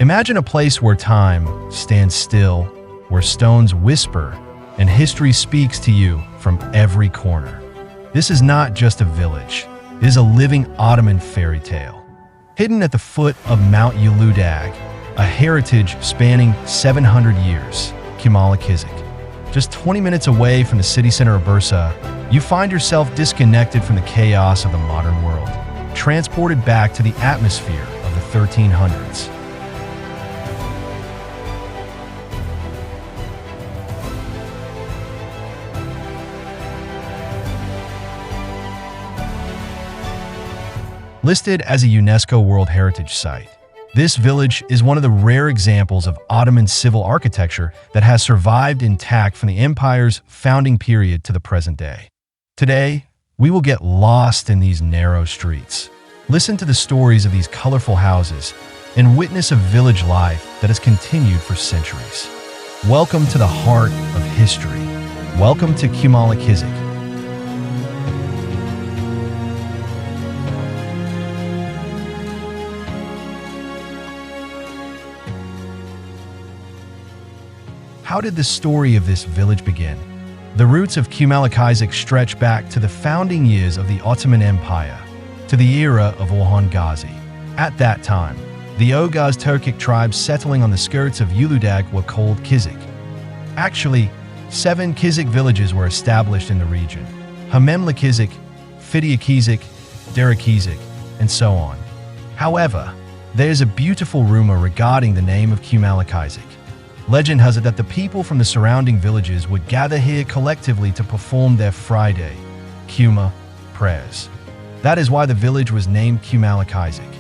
Imagine a place where time stands still, where stones whisper, and history speaks to you from every corner. This is not just a village. It is a living Ottoman fairy tale. Hidden at the foot of Mount Uludağ, a heritage spanning 700 years, CumalıKızık. Just 20 minutes away from the city center of Bursa, you find yourself disconnected from the chaos of the modern world, transported back to the atmosphere of the 1300s. Listed as a UNESCO World Heritage Site, this village is one of the rare examples of Ottoman civil architecture that has survived intact from the empire's founding period to the present day. Today, we will get lost in these narrow streets, listen to the stories of these colorful houses, and witness a village life that has continued for centuries. Welcome to the heart of history. Welcome to CumalıKızık. How did the story of this village begin? The roots of CumaliKizik stretch back to the founding years of the Ottoman Empire, to the era of Orhan Gazi. At that time, the Oghuz Turkic tribes settling on the skirts of Uludağ were called Kızık. Actually, 7 Kızık villages were established in the region: CumaliKizik, CumaliKizik, CumaliKizik, and so on. However, there is a beautiful rumor regarding the name of CumaliKizik. Legend has it that the people from the surrounding villages would gather here collectively to perform their Friday, Cuma, prayers. That is why the village was named CumaliKizik.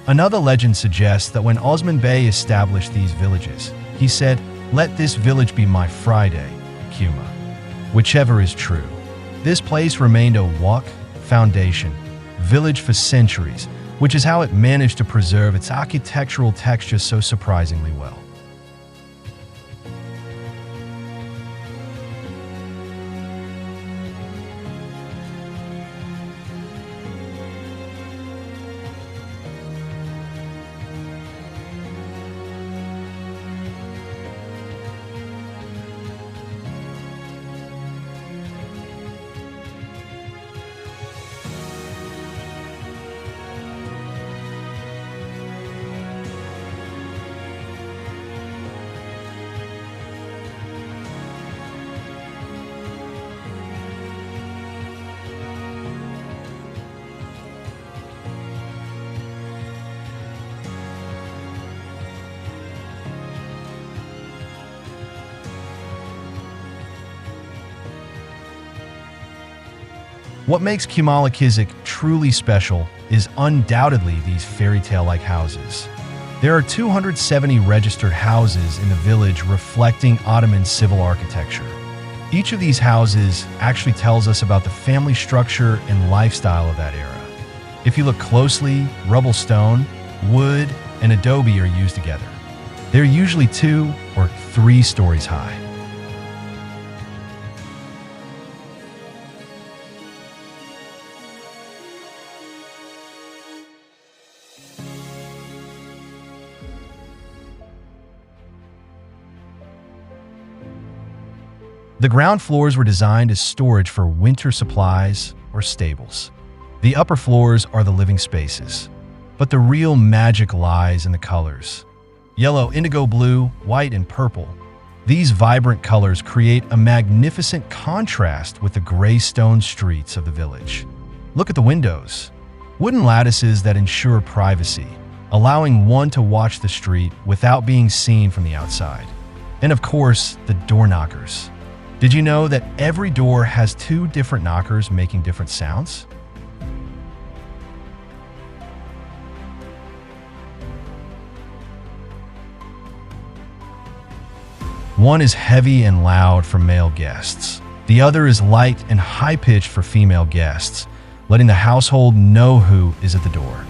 Another legend suggests that when Osman Bey established these villages, he said, "Let this village be my Friday, Cuma." Whichever is true, this place remained a foundation village for centuries, which is how it managed to preserve its architectural texture so surprisingly well. What makes CumaliKizik truly special is undoubtedly these fairy tale-like houses. There are 270 registered houses in the village reflecting Ottoman civil architecture. Each of these houses actually tells us about the family structure and lifestyle of that era. If you look closely, rubble stone, wood, and adobe are used together. They're usually 2 or 3 stories high. The ground floors were designed as storage for winter supplies or stables. The upper floors are the living spaces. But the real magic lies in the colors. Yellow, indigo blue, white, and purple. These vibrant colors create a magnificent contrast with the gray stone streets of the village. Look at the windows. Wooden lattices that ensure privacy, allowing one to watch the street without being seen from the outside. And of course, the door knockers. Did you know that every door has 2 different knockers making different sounds? One is heavy and loud for male guests. The other is light and high-pitched for female guests, letting the household know who is at the door.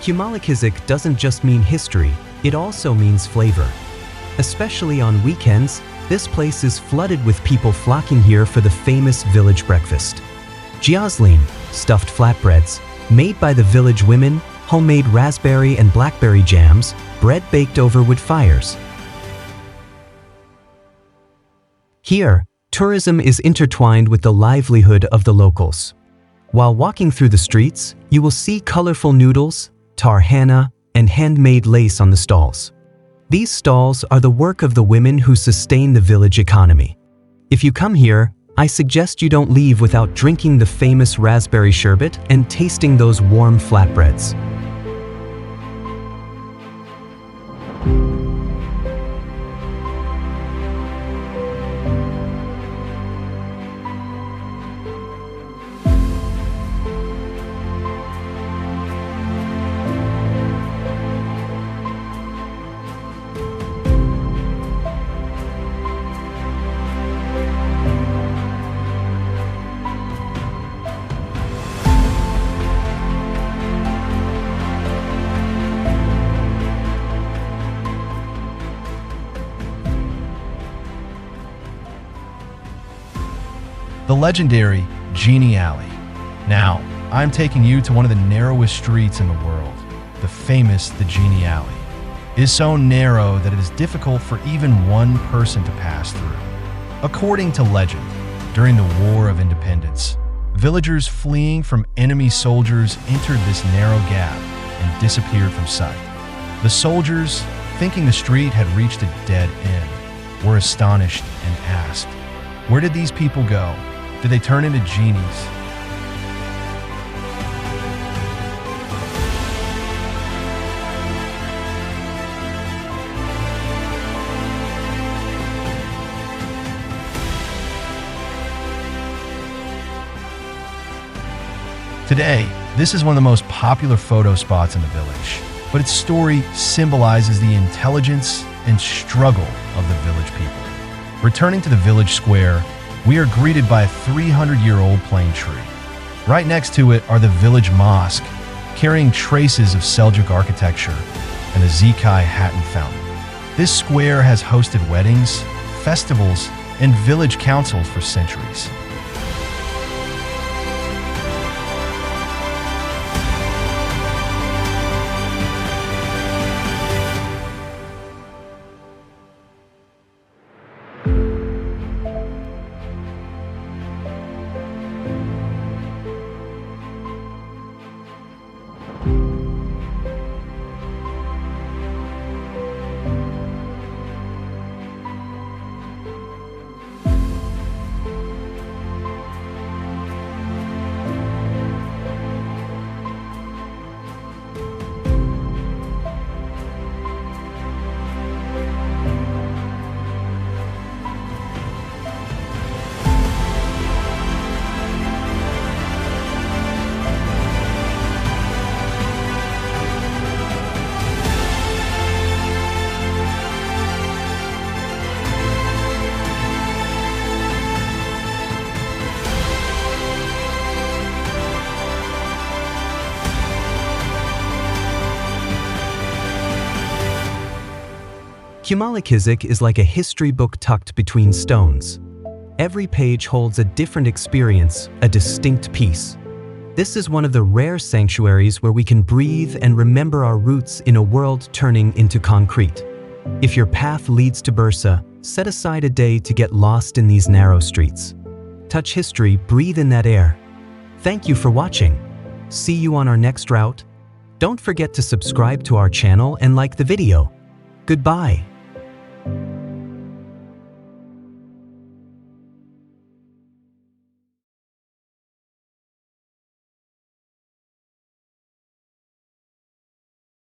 CumaliKizik doesn't just mean history, it also means flavor. Especially on weekends, this place is flooded with people flocking here for the famous village breakfast. Giazlin, stuffed flatbreads, made by the village women, homemade raspberry and blackberry jams, bread baked over wood fires. Here, tourism is intertwined with the livelihood of the locals. While walking through the streets, you will see colorful noodles, tarhana, and handmade lace on the stalls. These stalls are the work of the women who sustain the village economy. If you come here, I suggest you don't leave without drinking the famous raspberry sherbet and tasting those warm flatbreads. The legendary Genie Alley. Now, I'm taking you to one of the narrowest streets in the world. The famous The Genie Alley is so narrow that it is difficult for even one person to pass through. According to legend, during the War of Independence, villagers fleeing from enemy soldiers entered this narrow gap and disappeared from sight. The soldiers, thinking the street had reached a dead end, were astonished and asked, "Where did these people go? Did they turn into genies?" Today, this is one of the most popular photo spots in the village, but its story symbolizes the intelligence and struggle of the village people. Returning to the village square, we are greeted by a 300-year-old plane tree. Right next to it are the village mosque, carrying traces of Seljuk architecture, and the Zekai Hatton fountain. This square has hosted weddings, festivals, and village councils for centuries. CumaliKizik is like a history book tucked between stones. Every page holds a different experience, a distinct piece. This is one of the rare sanctuaries where we can breathe and remember our roots in a world turning into concrete. If your path leads to Bursa, set aside a day to get lost in these narrow streets. Touch history, breathe in that air. Thank you for watching. See you on our next route. Don't forget to subscribe to our channel and like the video. Goodbye.